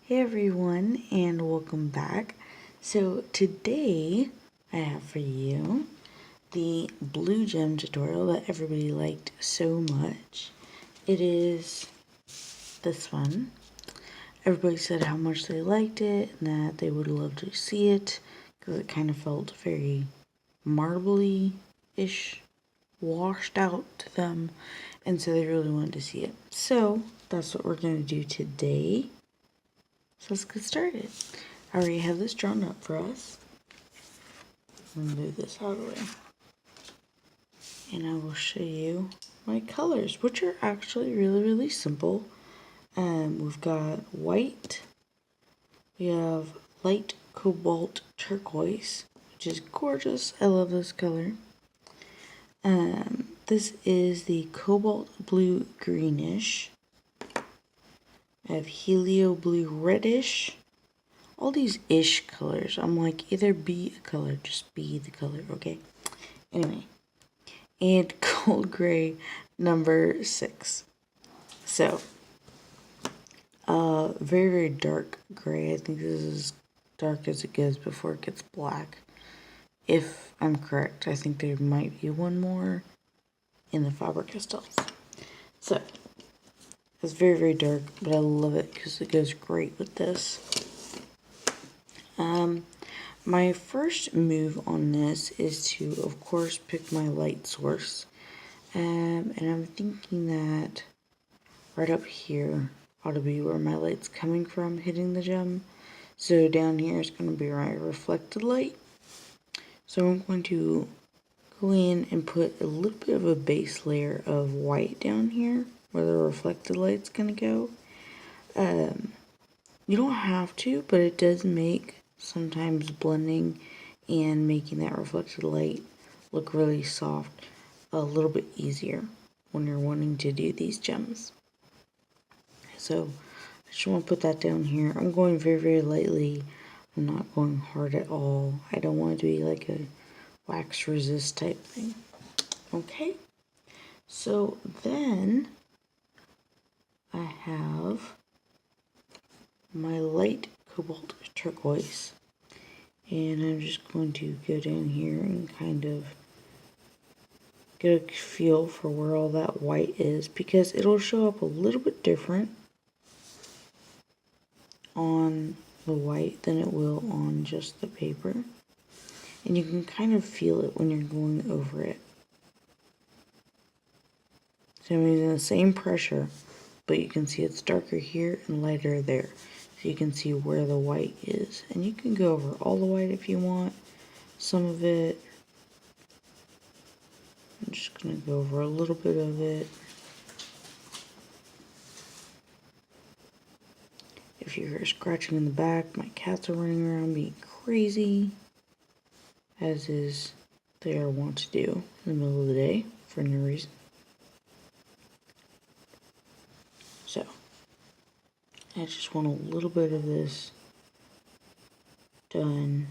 Hey everyone, and welcome back. So today I have for you the blue gem tutorial that everybody liked so much. It is this one. Everybody said how much they liked it and that they would love to see it because it kind of felt very marbly-ish, washed out to them, and so they really wanted to see it. So that's what we're going to do today. So let's get started. I already have this drawn up for us. I'm going to move this out of the way. And I will show you my colors, which are actually really simple. We've got white. We have light cobalt turquoise, which is gorgeous. I love this color. This is the cobalt blue greenish. I have helio blue reddish. All these ish colors. I'm like, either be a color, just be the color, okay? Anyway. And gold gray number 6. So, very dark gray. I think this is as dark as it gets before it gets black. If I'm correct, I think there might be one more in the Faber-Castells. So, it's very dark, but I love it because it goes great with this. My first move on this is to, of course, pick my light source. And I'm thinking that right up here ought to be where my light's coming from, hitting the gem. So down here is going to be my reflected light. So I'm going to go in and put a little bit of a base layer of white down here, where the reflected light's going to go. You don't have to, but it does make sometimes blending and making that reflected light look really soft a little bit easier when you're wanting to do these gems. So I just want to put that down here. I'm going very lightly. I'm not going hard at all. I don't want it to be like a wax resist type thing. Okay, so then I have my light cobalt turquoise, and I'm just going to go down here and kind of get a feel for where all that white is, because it'll show up a little bit different on the white than it will on just the paper, and you can kind of feel it when you're going over it. So I'm using the same pressure, but you can see it's darker here and lighter there. So you can see where the white is. And you can go over all the white if you want. Some of it. I'm just going to go over a little bit of it. If you hear scratching in the back, my cats are running around being crazy, as is they are wont to do in the middle of the day for no reason. So, I just want a little bit of this done.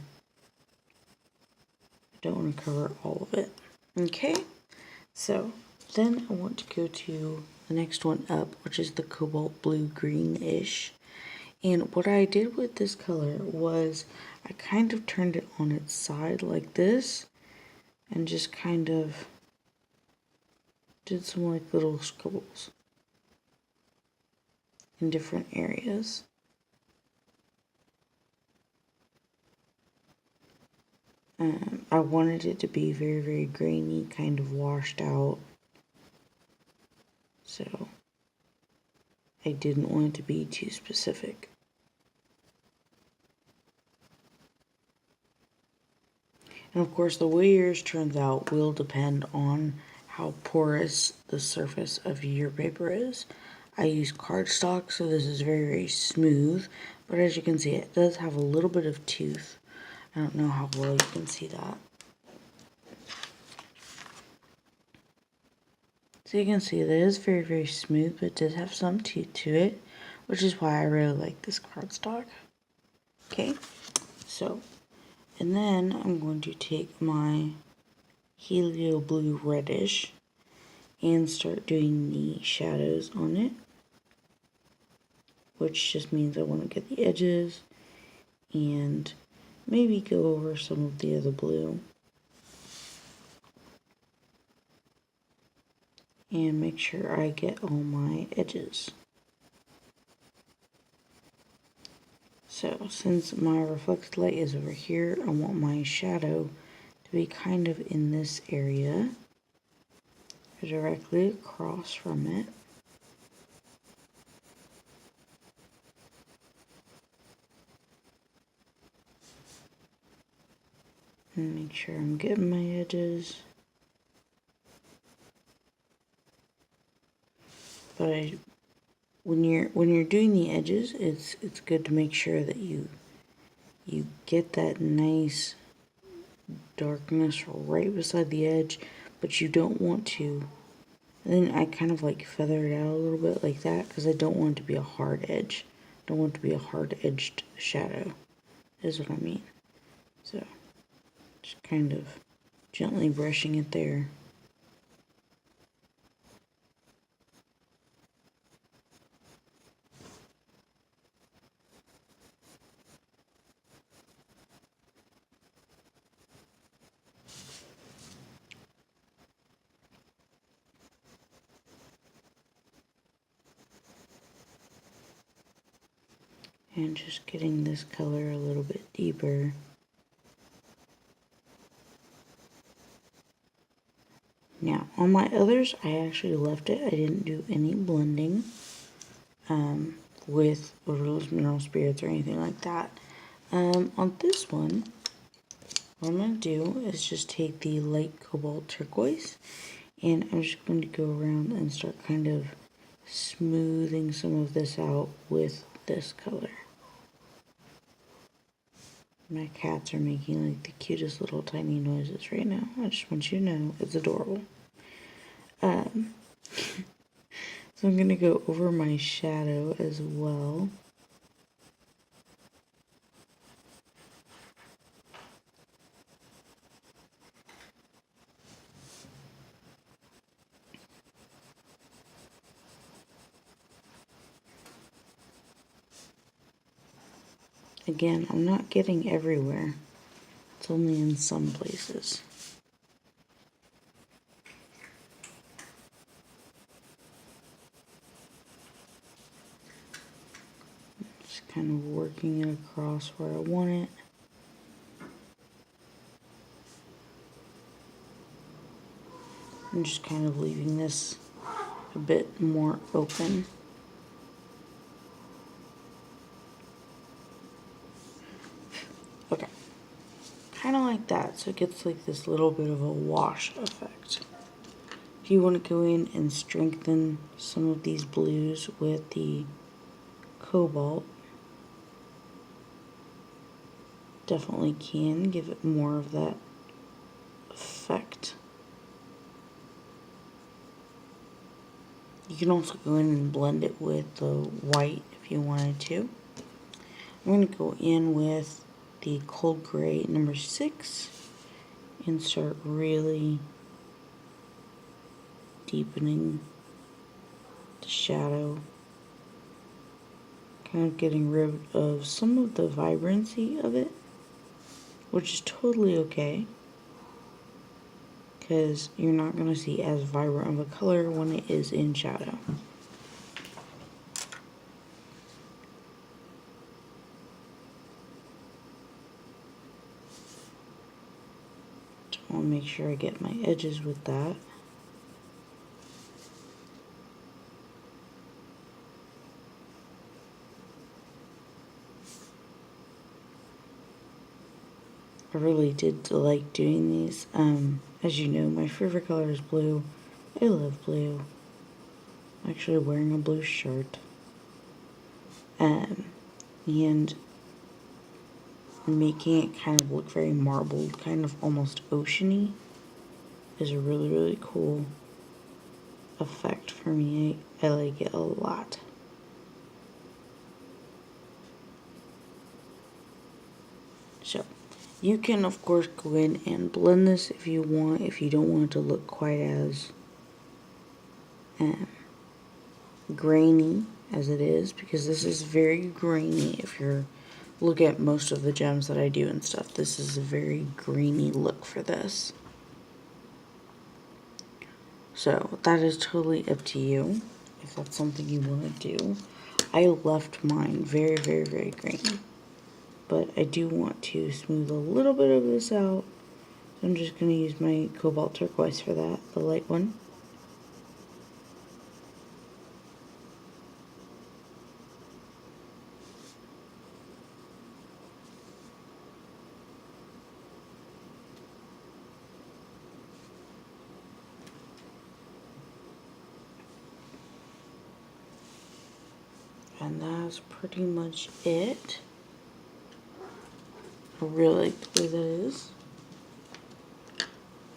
I don't want to cover all of it. Okay, so then I want to go to the next one up, which is the cobalt blue greenish. And what I did with this color was I kind of turned it on its side like this and just kind of did some like little scribbles in different areas. I wanted it to be very grainy, kind of washed out. So I didn't want it to be too specific. And of course, the way yours turns out will depend on how porous the surface of your paper is. I use cardstock, so this is very smooth, but as you can see, it does have a little bit of tooth. I don't know how well you can see that. So you can see that it is very smooth, but it does have some tooth to it, which is why I really like this cardstock. Okay, so, and then I'm going to take my helio blue reddish and start doing the shadows on it which just means I want to get the edges and maybe go over some of the other blue. And make sure I get all my edges. So since my reflected light is over here, I want my shadow to be kind of in this area, directly across from it. And make sure I'm getting my edges. But when you're doing the edges, it's good to make sure that you get that nice darkness right beside the edge, but you don't want to. And then I kind of like feather it out a little bit like that because I don't want it to be a hard edge. I don't want it to be a hard edged shadow, is what I mean. So just kind of gently brushing it there. And just getting this color a little bit deeper. Now, on my others, I actually left it. I didn't do any blending with odorless mineral spirits or anything like that. On this one, what I'm going to do is just take the light cobalt turquoise, and I'm just going to go around and start kind of smoothing some of this out with this color. My cats are making like the cutest little tiny noises right now. I just want you to know it's adorable. So I'm going to go over my shadow as well. Again, I'm not getting everywhere. It's only in some places. Just kind of working it across where I want it. I'm just kind of leaving this a bit more open. Okay. Kind of like that, so it gets like this little bit of a wash effect. If you want to go in and strengthen some of these blues with the cobalt, definitely can give it more of that effect. You can also go in and blend it with the white if you wanted to. I'm going to go in with the Cold Gray number 6 and start really deepening the shadow. Kind of getting rid of some of the vibrancy of it, which is totally okay, because you're not going to see as vibrant of a color when it is in shadow. Just want to make sure I get my edges with that. I really did like doing these. As you know, my favorite color is blue. I love blue. I'm actually wearing a blue shirt. And making it kind of look very marbled, kind of almost oceany, is a really, really cool effect for me. I like it a lot. So, you can of course go in and blend this if you want, if you don't want it to look quite as grainy as it is, because this is very grainy. If you're look at most of the gems that I do and stuff, this is a very grainy look for this. So that is totally up to you if that's something you want to do. I left mine very, very, very grainy, but I do want to smooth a little bit of this out. So I'm just going to use my cobalt turquoise for that, the light one. And that's pretty much it. I really like the way that is.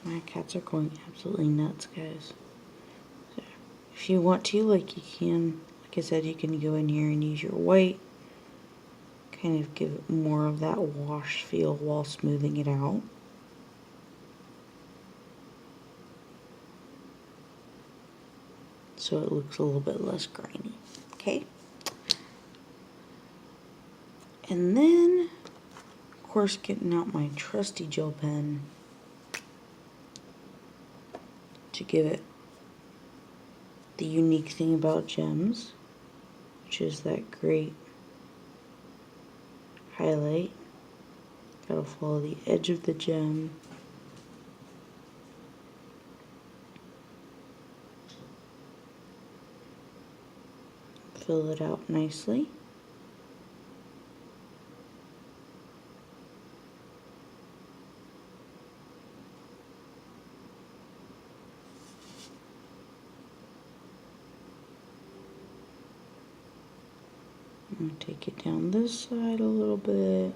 My cats are going absolutely nuts, guys. So, if you want to, like you can, like I said, you can go in here and use your white. Kind of give it more of that wash feel while smoothing it out. So it looks a little bit less grainy. Okay? And then, of course, getting out my trusty gel pen to give it the unique thing about gems, which is that great highlight. Gotta follow the edge of the gem. Fill it out nicely. And take it down this side a little bit.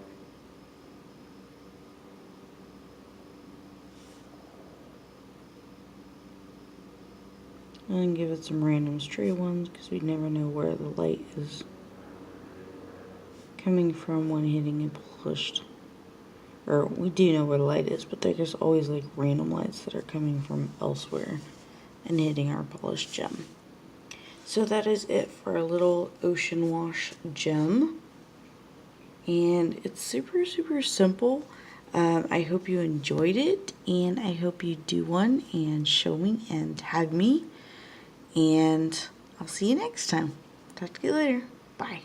And give it some random stray ones, because we never know where the light is coming from when hitting a polished. Or we do know where the light is, but there's always like random lights that are coming from elsewhere and hitting our polished gem. So that is it for a little ocean wash gem. And it's super, super simple. I hope you enjoyed it, and I hope you do one and show me and tag me. And I'll see you next time. Talk to you later. Bye.